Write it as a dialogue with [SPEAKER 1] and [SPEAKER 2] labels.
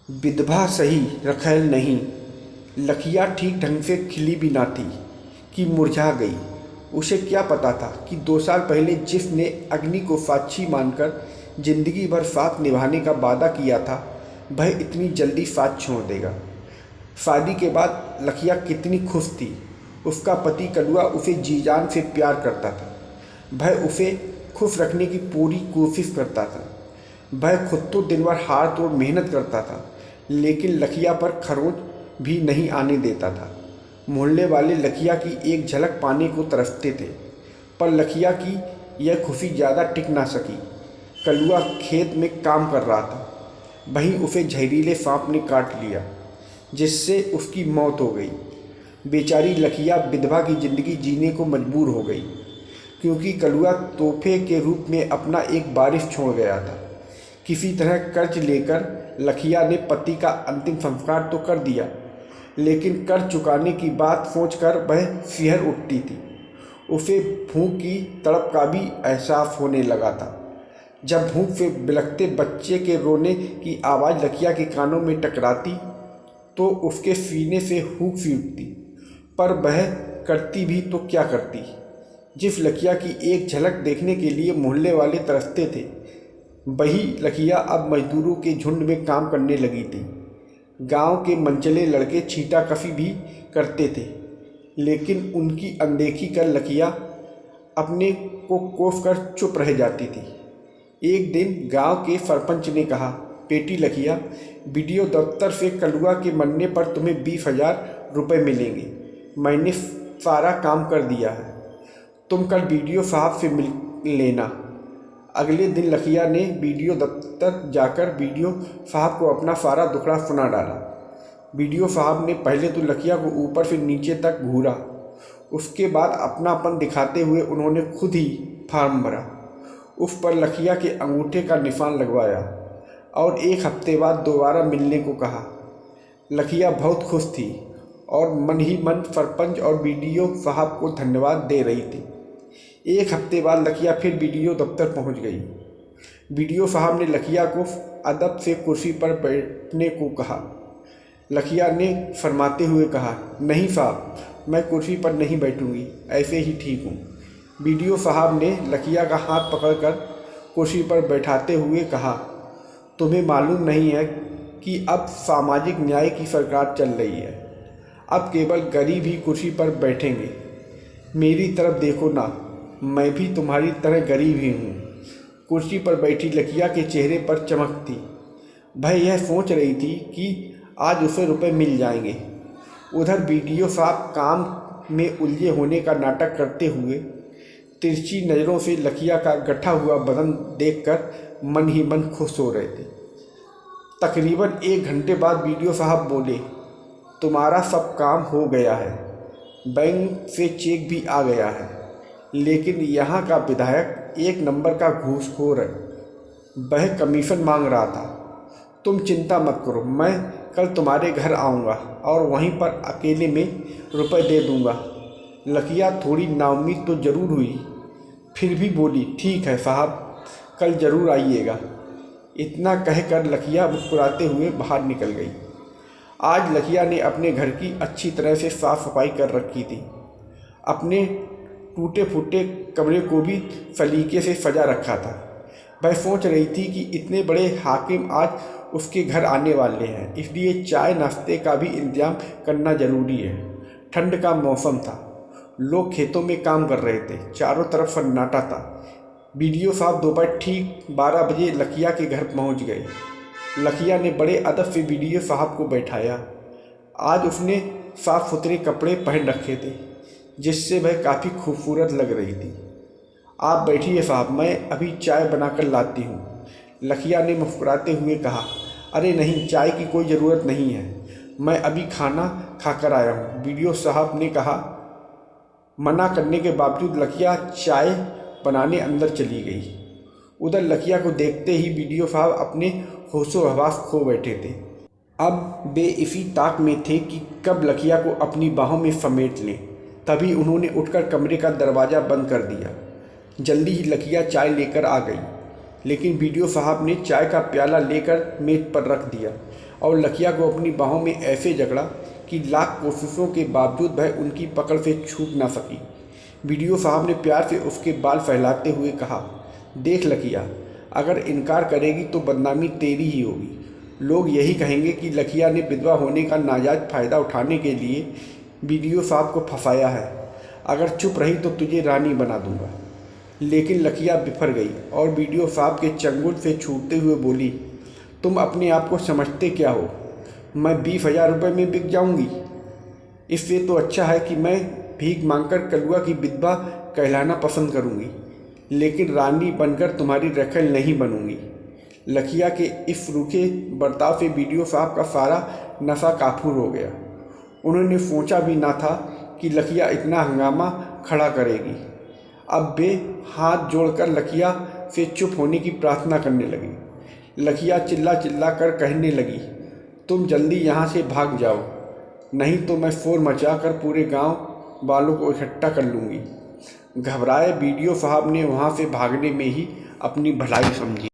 [SPEAKER 1] विधवा सही रखैल नहीं। लखिया ठीक ढंग से खिली भी ना थी कि मुरझा गई। उसे क्या पता था कि 2 साल पहले जिसने अग्नि को साक्षी मानकर जिंदगी भर साथ निभाने का वादा किया था, वह इतनी जल्दी साथ छोड़ देगा। शादी के बाद लखिया कितनी खुश थी। उसका पति कलुआ उसे जी जान से प्यार करता था। वह उसे खुश रखने की पूरी कोशिश करता था। वह खुद तो दिन भर हाथ तोड़ मेहनत करता था, लेकिन लखिया पर खरोंच भी नहीं आने देता था। मोहल्ले वाले लखिया की एक झलक पाने को तरसते थे, पर लखिया की यह खुशी ज़्यादा टिक ना सकी। कलुआ खेत में काम कर रहा था, वहीं उसे जहरीले सांप ने काट लिया, जिससे उसकी मौत हो गई। बेचारी लखिया विधवा की ज़िंदगी जीने को मजबूर हो गई, क्योंकि कलुआ तोहफे के रूप में अपना एक वारिस छोड़ गया था। किसी तरह कर्ज लेकर लखिया ने पति का अंतिम संस्कार तो कर दिया, लेकिन कर्ज चुकाने की बात सोचकर वह सिहर उठती थी। उसे भूख की तड़प का भी एहसास होने लगा था। जब भूख से बिलखते बच्चे के रोने की आवाज़ लखिया के कानों में टकराती तो उसके सीने से हूक सी उठती, पर वह करती भी तो क्या करती। जिस लखिया की एक झलक देखने के लिए मोहल्ले वाले तरसते थे, वही लखिया अब मजदूरों के झुंड में काम करने लगी थी। गांव के मनचले लड़के छींटाकशी भी करते थे, लेकिन उनकी अनदेखी कर लखिया अपने को कोस कर चुप रह जाती थी। एक दिन गांव के सरपंच ने कहा, बेटी लखिया, बीडीओ दफ्तर से कलुआ के मरने पर तुम्हें 20,000 रुपये मिलेंगे। मैंने सारा काम कर दिया है, तुम कल बीडीओ साहब से मिल लेना। अगले दिन लखिया ने बीडीओ दफ्तर जाकर बीडीओ साहब को अपना सारा दुखड़ा सुना डाला। बीडीओ साहब ने पहले तो लखिया को ऊपर से नीचे तक घूरा, उसके बाद अपनापन दिखाते हुए उन्होंने खुद ही फॉर्म भरा। उस पर लखिया के अंगूठे का निशान लगवाया और 1 हफ्ते बाद दोबारा मिलने को कहा। लखिया बहुत खुश थी और मन ही मन सरपंच और बीडीओ साहब को धन्यवाद दे रही थी। 1 हफ्ते बाद लखिया फिर बीडीओ दफ्तर पहुंच गई। बीडीओ साहब ने लखिया को अदब से कुर्सी पर बैठने को कहा। लखिया ने फरमाते हुए कहा, नहीं साहब, मैं कुर्सी पर नहीं बैठूंगी, ऐसे ही ठीक हूँ। बीडीओ साहब ने लखिया का हाथ पकड़कर कुर्सी पर बैठाते हुए कहा, तुम्हें मालूम नहीं है कि अब सामाजिक न्याय की सरकार चल रही है। अब केवल गरीब ही कुर्सी पर बैठेंगे। मेरी तरफ देखो ना, मैं भी तुम्हारी तरह गरीब ही हूँ। कुर्सी पर बैठी लखिया के चेहरे पर चमक थी। वह यह सोच रही थी कि आज उसे रुपए मिल जाएंगे। उधर बीडीओ साहब काम में उलझे होने का नाटक करते हुए तिरछी नज़रों से लखिया का गठा हुआ बदन देखकर मन ही मन खुश हो रहे थे। तकरीबन 1 घंटे बाद बीडीओ साहब बोले, तुम्हारा सब काम हो गया है, बैंक से चेक भी आ गया है, लेकिन यहाँ का विधायक 1 नंबर का घूसखोर है। वह कमीशन मांग रहा था। तुम चिंता मत करो, मैं कल तुम्हारे घर आऊँगा और वहीं पर अकेले में रुपए दे दूँगा। लखिया थोड़ी नाउम्मीद तो ज़रूर हुई, फिर भी बोली, ठीक है साहब, कल ज़रूर आइएगा। इतना कहकर लखिया मुस्कुराते हुए बाहर निकल गई। आज लखिया ने अपने घर की अच्छी तरह से साफ सफाई कर रखी थी। अपने टूटे फूटे कमरे को भी सलीके से सजा रखा था। वह सोच रही थी कि इतने बड़े हाकिम आज उसके घर आने वाले हैं, इसलिए चाय नाश्ते का भी इंतजाम करना ज़रूरी है। ठंड का मौसम था, लोग खेतों में काम कर रहे थे, चारों तरफ सन्नाटा था। बीडीओ साहब दोपहर ठीक 12 बजे लखिया के घर पहुंच गए। लखिया ने बड़े अदब से बीडीओ साहब को बैठाया। आज उसने साफ सुथरे कपड़े पहन रखे थे, जिससे वह काफ़ी खूबसूरत लग रही थी। आप बैठिए साहब, मैं अभी चाय बनाकर लाती हूँ, लखिया ने मुस्कुराते हुए कहा। अरे नहीं, चाय की कोई ज़रूरत नहीं है, मैं अभी खाना खाकर आया हूँ, बीडीओ साहब ने कहा। मना करने के बावजूद लखिया चाय बनाने अंदर चली गई। उधर लखिया को देखते ही बीडीओ साहब अपने होशो हवास खो बैठे थे। अब वे इसी ताक में थे कि कब लखिया को अपनी बाहों में समेट लें। तभी उन्होंने उठकर कमरे का दरवाज़ा बंद कर दिया। जल्दी ही लखिया चाय लेकर आ गई, लेकिन बीडीओ साहब ने चाय का प्याला लेकर मेज पर रख दिया और लखिया को अपनी बाहों में ऐसे जकड़ा कि लाख कोशिशों के बावजूद वह उनकी पकड़ से छूट ना सकी। बीडीओ साहब ने प्यार से उसके बाल फैलाते हुए कहा, देख लखिया, अगर इनकार करेगी तो बदनामी तेरी ही होगी। लोग यही कहेंगे कि लखिया ने विधवा होने का नाजायज़ फ़ायदा उठाने के लिए बीडीओ साहब को फंसाया है। अगर चुप रही तो तुझे रानी बना दूंगा। लेकिन लखिया बिफर गई और बीडीओ साहब के चंगुल से छूटते हुए बोली, तुम अपने आप को समझते क्या हो? मैं 20,000 रुपये में बिक जाऊंगी। इससे तो अच्छा है कि मैं भीख मांगकर कलुआ की विधवा कहलाना पसंद करूंगी, लेकिन रानी बनकर तुम्हारी रखैल नहीं बनूंगी। लखिया के इस रूखे बर्ताव से बीडीओ साहब का सारा नशा काफूर हो गया। उन्होंने सोचा भी ना था कि लखिया इतना हंगामा खड़ा करेगी। अब वे हाथ जोड़कर लखिया से चुप होने की प्रार्थना करने लगी। लखिया चिल्ला चिल्ला कर कहने लगी, तुम जल्दी यहाँ से भाग जाओ, नहीं तो मैं शोर मचाकर पूरे गांव वालों को इकट्ठा कर लूँगी। घबराए बीडीओ साहब ने वहाँ से भागने में ही अपनी भलाई समझी।